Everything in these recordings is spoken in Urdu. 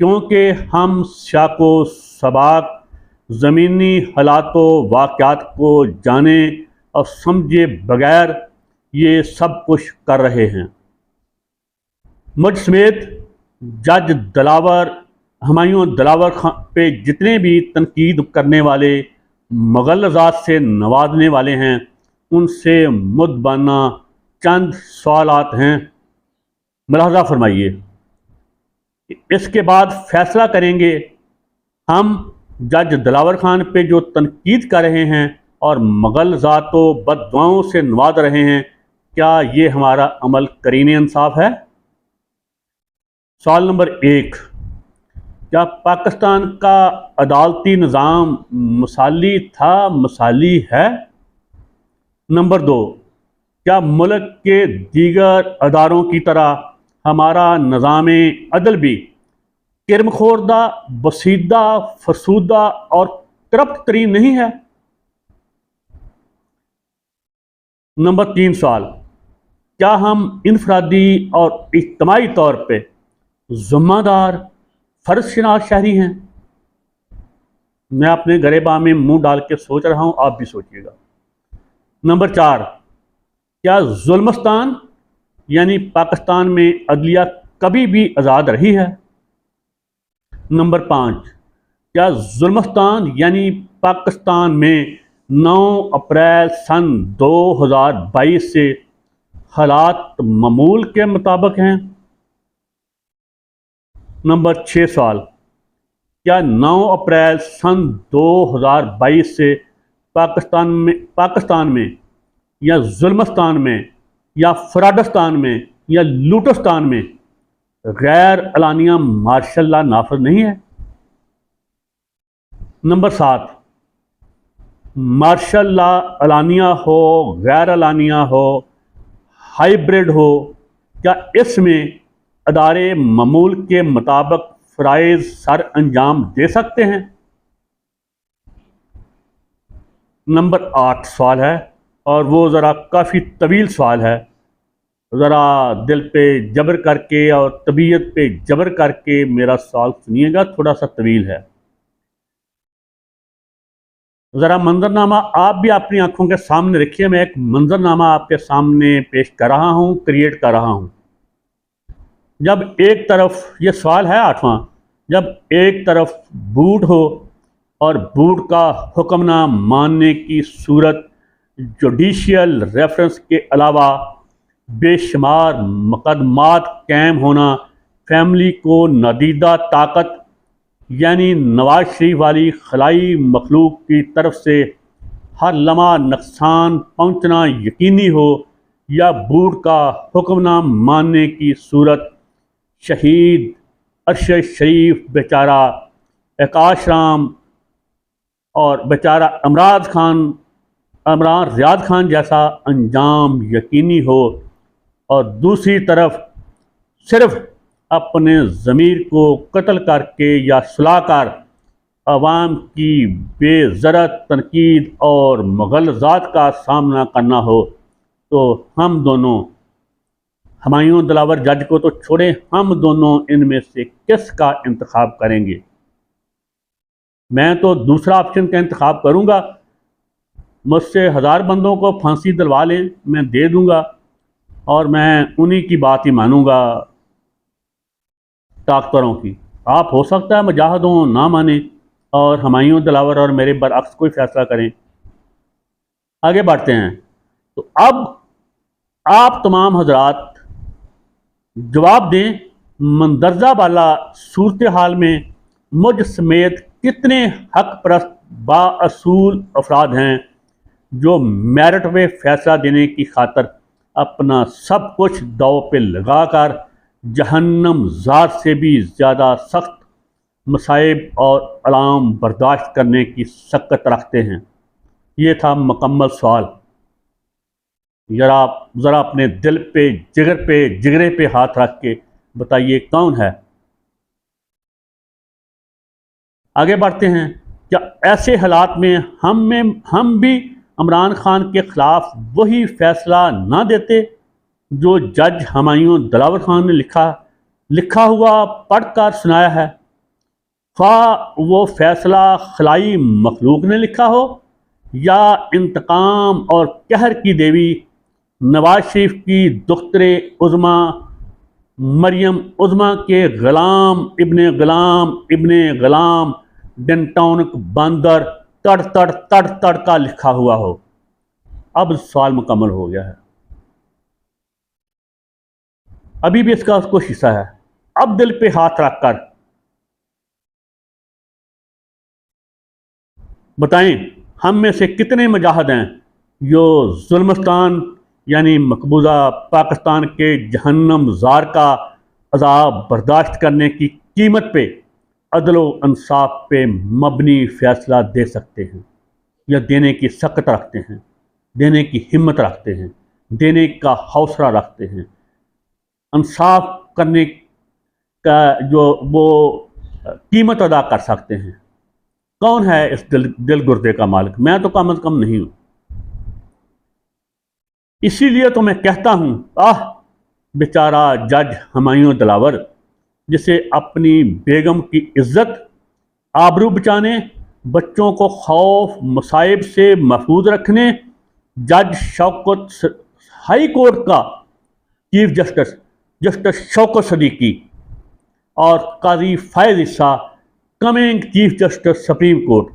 کیونکہ ہم سیاق و سباق زمینی حالات و واقعات کو جانے اور سمجھے بغیر یہ سب کچھ کر رہے ہیں۔ مجھ سمیت جج دلاور ہمایوں دلاور خان پہ جتنے بھی تنقید کرنے والے مغلظات سے نوازنے والے ہیں ان سے مدبانہ چند سوالات ہیں، ملاحظہ فرمائیے۔ اس کے بعد فیصلہ کریں گے ہم جج دلاور خان پہ جو تنقید کر رہے ہیں اور مغلظات و بددعاؤں سے نواز رہے ہیں، کیا یہ ہمارا عمل کرین انصاف ہے؟ سوال نمبر 1، کیا پاکستان کا عدالتی نظام مثالی تھا، مثالی ہے؟ نمبر 2، کیا ملک کے دیگر اداروں کی طرح ہمارا نظام عدل بھی کرم خوردہ، بسیدہ، فرسودہ اور کرپٹ ترین نہیں ہے؟ نمبر 3 سوال، کیا ہم انفرادی اور اجتماعی طور پہ ذمہ دار فرض شناس شہری ہیں؟ میں اپنے گریباں میں منہ ڈال کے سوچ رہا ہوں، آپ بھی سوچیے گا۔ نمبر 4، کیا ظلمستان یعنی پاکستان میں عدلیہ کبھی بھی آزاد رہی ہے؟ نمبر 5، کیا ظلمستان یعنی پاکستان میں 9 اپریل سن 2022 سے حالات معمول کے مطابق ہیں؟ نمبر 6 سوال، کیا 9 اپریل سن 2022 سے پاکستان میں یا ظلمستان میں یا فراڈستان میں یا لوٹستان میں غیر اعلانیہ مارشل لا نافذ نہیں ہے؟ نمبر 7، مارشل لا اعلانیہ ہو، غیر اعلانیہ ہو، ہائیبرڈ ہو، کیا اس میں ادارے معمول کے مطابق فرائض سر انجام دے سکتے ہیں؟ نمبر 8 سوال ہے اور وہ ذرا کافی طویل سوال ہے، ذرا دل پہ جبر کر کے اور طبیعت پہ جبر کر کے میرا سوال سنیے گا، تھوڑا سا طویل ہے۔ ذرا منظرنامہ آپ بھی اپنی آنکھوں کے سامنے رکھیے، میں ایک منظرنامہ آپ کے سامنے پیش کر رہا ہوں، کریٹ کر رہا ہوں۔ جب ایک طرف یہ سوال ہے 8واں، جب ایک طرف بوٹ ہو اور بوٹ کا حکم نہ ماننے کی صورت جوڈیشیل ریفرنس کے علاوہ بے شمار مقدمات قائم ہونا فیملی کو نادیدہ طاقت یعنی نواز شریف والی خلائی مخلوق کی طرف سے ہر لمحہ نقصان پہنچنا یقینی ہو، یا بوٹ کا حکم نہ ماننے کی صورت شہید ارشد شریف بیچارہ، آکاش رام اور بیچارہ عمران ریاض خان جیسا انجام یقینی ہو، اور دوسری طرف صرف اپنے ضمیر کو قتل کر کے یا سلا کر عوام کی بے ضرورت تنقید اور مغلظات کا سامنا کرنا ہو، تو ہم دونوں، ہمایوں دلاور جج کو تو چھوڑیں، ہم دونوں ان میں سے کس کا انتخاب کریں گے؟ میں تو دوسرا آپشن کا انتخاب کروں گا، مجھ سے 1000 بندوں کو پھانسی دلوا لیں، میں دے دوں گا اور میں انہی کی بات ہی مانوں گا طاقتوروں کی۔ آپ ہو سکتا ہے مجاہدوں نہ مانیں اور ہمایوں دلاور اور میرے برعکس کوئی فیصلہ کریں۔ آگے بڑھتے ہیں، تو اب آپ تمام حضرات جواب دیں، مندرجہ بالا صورتحال میں مجھ سمیت کتنے حق پرست با اصول افراد ہیں جو میرٹ میں فیصلہ دینے کی خاطر اپنا سب کچھ داؤ پہ لگا کر جہنم ذات سے بھی زیادہ سخت مصائب اور علام برداشت کرنے کی سکت رکھتے ہیں؟ یہ تھا مکمل سوال۔ ذرا اپنے دل پہ جگرے پہ ہاتھ رکھ کے بتائیے کون ہے؟ آگے بڑھتے ہیں، کیا ایسے حالات میں ہم بھی عمران خان کے خلاف وہی فیصلہ نہ دیتے جو جج ہمایوں دلاور خان نے لکھا ہوا پڑھ کر سنایا ہے؟ خواہ وہ فیصلہ خلائی مخلوق نے لکھا ہو یا انتقام اور قہر کی دیوی نواز شریف کی دختر عظما مریم عظما کے غلام ابن غلام ڈنٹونک باندر تڑ کا لکھا ہوا ہو۔ اب سوال مکمل ہو گیا ہے، ابھی بھی اس کا کچھ حصہ ہے۔ اب دل پہ ہاتھ رکھ کر بتائیں ہم میں سے کتنے مجاہد ہیں جو ظلمستان یعنی مقبوضہ پاکستان کے جہنم زار کا عذاب برداشت کرنے کی قیمت پہ عدل و انصاف پہ مبنی فیصلہ دے سکتے ہیں، یا دینے کی سخت رکھتے ہیں، دینے کی ہمت رکھتے ہیں، دینے کا حوصلہ رکھتے ہیں، انصاف کرنے کا جو وہ قیمت ادا کر سکتے ہیں؟ کون ہے اس دل گردے کا مالک؟ میں تو کم از کم نہیں ہوں۔ اسی لیے تو میں کہتا ہوں، بیچارہ جج ہمایوں دلاور، جسے اپنی بیگم کی عزت آبرو بچانے، بچوں کو خوف مصائب سے محفوظ رکھنے، جج شوکت ہائی کورٹ کا چیف جسٹس شوکت صدیقی اور Qazi Faiz Isa coming chief justice supreme court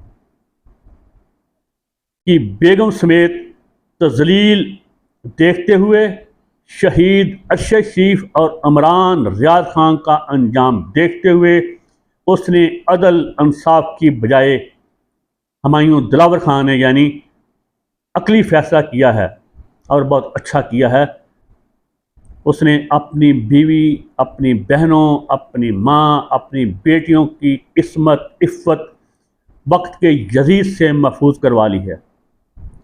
کی بیگم سمیت تذلیل دیکھتے ہوئے، شہید ارشد شریف اور عمران ریاض خان کا انجام دیکھتے ہوئے، اس نے عدل انصاف کی بجائے ہمایوں دلاور خان نے یعنی عقلی فیصلہ کیا ہے، اور بہت اچھا کیا ہے۔ اس نے اپنی بیوی، اپنی بہنوں، اپنی ماں، اپنی بیٹیوں کی عصمت عفت وقت کے یزید سے محفوظ کروا لی ہے،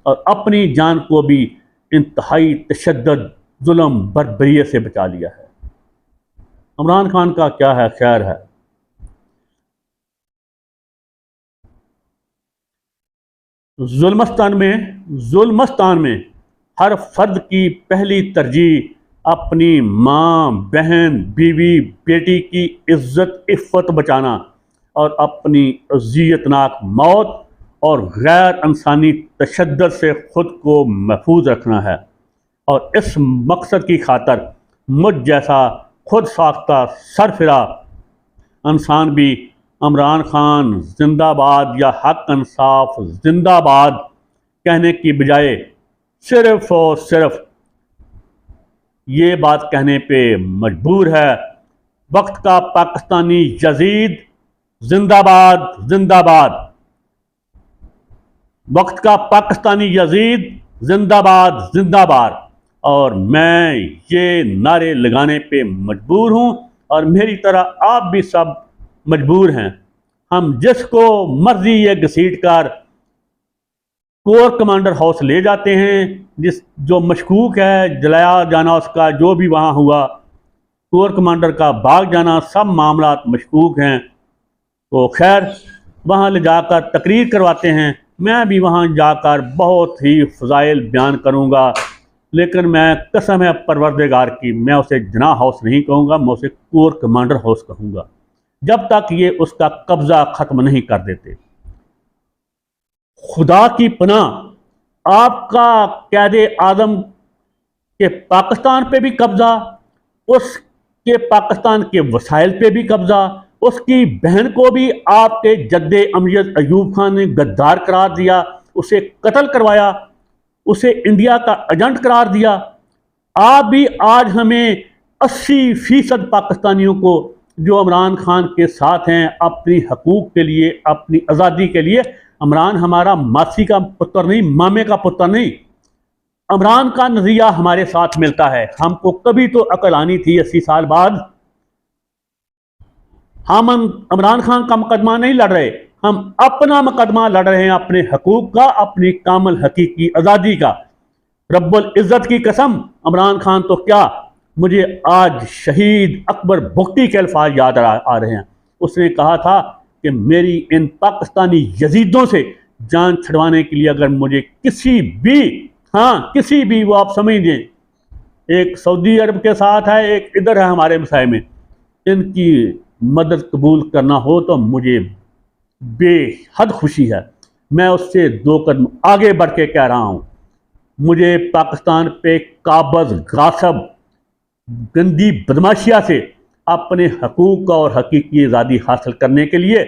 اور اپنی جان کو بھی انتہائی تشدد ظلم بربریت سے بچا لیا ہے۔ عمران خان کا کیا ہے خیر ہے؟ ظلمستان میں ہر فرد کی پہلی ترجیح اپنی ماں، بہن، بیوی، بیٹی کی عزت عفت بچانا اور اپنی اذیتناک موت اور غیر انسانی تشدد سے خود کو محفوظ رکھنا ہے، اور اس مقصد کی خاطر مجھ جیسا خود ساختہ سرفراز انسان بھی عمران خان زندہ باد یا حق انصاف زندہ باد کہنے کی بجائے صرف اور صرف یہ بات کہنے پہ مجبور ہے، وقت کا پاکستانی یزید زندہ باد، زندہ باد، وقت کا پاکستانی یزید زندہ باد، زندہ باد۔ اور میں یہ نعرے لگانے پہ مجبور ہوں، اور میری طرح آپ بھی سب مجبور ہیں۔ ہم جس کو مرضی یہ گھسیٹ کر کور کمانڈر ہاؤس لے جاتے ہیں، جو مشکوک ہے جلایا جانا اس کا، جو بھی وہاں ہوا، کور کمانڈر کا بھاگ جانا، سب معاملات مشکوک ہیں، تو خیر وہاں لے جا کر تقریر کرواتے ہیں۔ میں بھی وہاں جا کر بہت ہی فضائل بیان کروں گا، لیکن میں قسم ہے پروردگار کی، میں اسے جناح ہاؤس نہیں کہوں گا، میں اسے کور کمانڈر ہاؤس کہوں گا، جب تک یہ اس کا قبضہ ختم نہیں کر دیتے۔ خدا کی پناہ، آپ کا قائد اعظم کے پاکستان پہ بھی قبضہ، اس کے پاکستان کے وسائل پہ بھی قبضہ، اس کی بہن کو بھی آپ کے جد امجد ایوب خان نے غدار قرار دیا، اسے قتل کروایا، اسے انڈیا کا ایجنٹ قرار دیا۔ آپ بھی آج ہمیں 80% پاکستانیوں کو جو عمران خان کے ساتھ ہیں اپنی حقوق کے لیے، اپنی آزادی کے لیے، عمران ہمارا ماسی کا پتر نہیں، مامے کا پتر نہیں، عمران کا نظریہ ہمارے ساتھ ملتا ہے۔ ہم کو کبھی تو عقل آنی تھی 80 سال بعد۔ ہم عمران خان کا مقدمہ نہیں لڑ رہے، ہم اپنا مقدمہ لڑ رہے ہیں، اپنے حقوق کا، اپنی کامل حقیقی آزادی کا۔ رب العزت کی قسم، عمران خان تو کیا، مجھے آج شہید اکبر بگٹی کے الفاظ یاد آ رہے ہیں۔ اس نے کہا تھا کہ میری ان پاکستانی یزیدوں سے جان چھڑوانے کے لیے اگر مجھے کسی بھی وہ آپ سمجھ دیں، ایک سعودی عرب کے ساتھ ہے، ایک ادھر ہے ہمارے مسائل میں، ان کی مدد قبول کرنا ہو تو مجھے بے حد خوشی ہے۔ میں اس سے 2 قدم آگے بڑھ کے کہہ رہا ہوں، مجھے پاکستان پہ قابض، غاصب، گندی بدماشیہ سے اپنے حقوق اور حقیقی آزادی حاصل کرنے کے لیے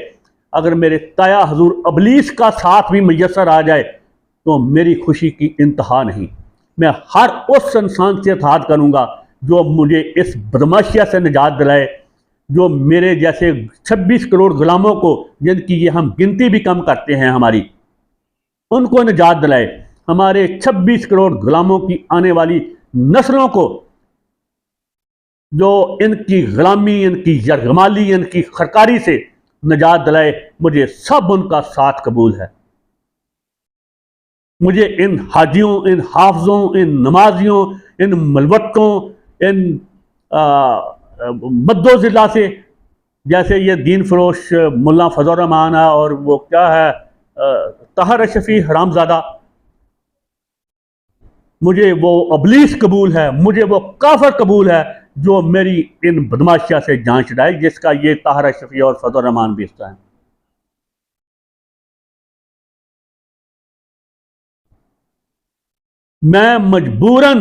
اگر میرے تایا حضور ابلیس کا ساتھ بھی میسر آ جائے تو میری خوشی کی انتہا نہیں۔ میں ہر اس انسان سے اتحاد کروں گا جو مجھے اس بدماشیہ سے نجات دلائے، جو میرے جیسے 26 کروڑ غلاموں کو، جن کی یہ ہم گنتی بھی کم کرتے ہیں ہماری، ان کو نجات دلائے، ہمارے 26 کروڑ غلاموں کی آنے والی نسلوں کو جو ان کی غلامی، ان کی یرغمالی، ان کی خرکاری سے نجات دلائے۔ مجھے سب ان کا ساتھ قبول ہے۔ مجھے ان حاجیوں، ان حافظوں، ان نمازیوں، ان ملوٹوں، ان مدو ضلع سے، جیسے یہ دین فروش ملا فضل الرحمان ہے اور وہ کیا ہے طاہر اشرفی حرامزادہ، مجھے وہ ابلیس قبول ہے، مجھے وہ کافر قبول ہے جو میری ان بدماشیہ سے جان چھڑائے، جس کا یہ طاہر اشرفی اور فضل الرحمان بھی حصہ ہیں۔ میں مجبوراً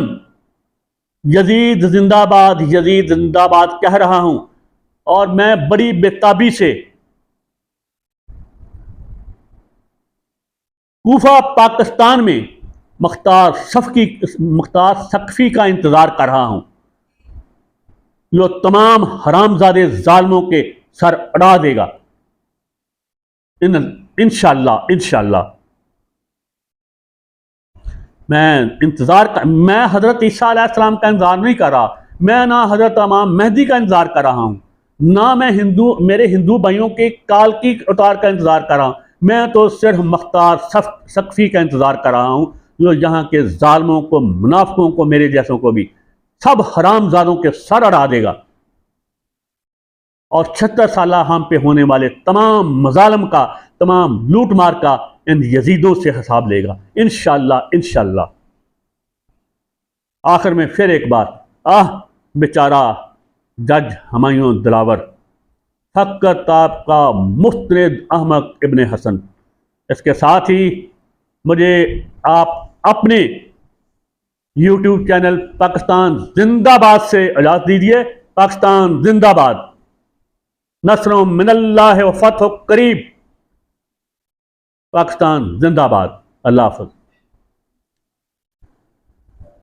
یزید زندہ باد، یزید زندہ باد کہہ رہا ہوں، اور میں بڑی بےتابی سے کوفہ پاکستان میں مختار سقفی کا انتظار کر رہا ہوں، جو تمام حرامزادے ظالموں کے سر اڑا دے گا انشاءاللہ۔ میں حضرت عیسیٰ علیہ السلام کا انتظار نہیں کر رہا، میں نہ حضرت امام مہدی کا انتظار کر رہا ہوں، نہ میں میرے ہندو بھائیوں کے کال کی اتار کا انتظار کر رہا ہوں، میں تو صرف مختار سقفی کا انتظار کر رہا ہوں، جو یہاں کے ظالموں کو، منافقوں کو، میرے جیسوں کو بھی، سب حرام زادوں کے سر اڑا دے گا، اور 76 سالہ ہم پہ ہونے والے تمام مظالم کا، تمام لوٹ مار کا ان یزیدوں سے حساب لے گا انشاءاللہ۔ آخر میں پھر ایک بار، بیچارہ جج ہمایوں دلاور، فقط آپ کا مستند احمق ابن حسن۔ اس کے ساتھ ہی مجھے آپ اپنے یوٹیوب چینل پاکستان زندہ باد سے اجازت دیجیے۔ پاکستان زندہ باد، نصر من اللہ و فتح قریب، پاکستان زندہ باد۔ اللہ حافظ۔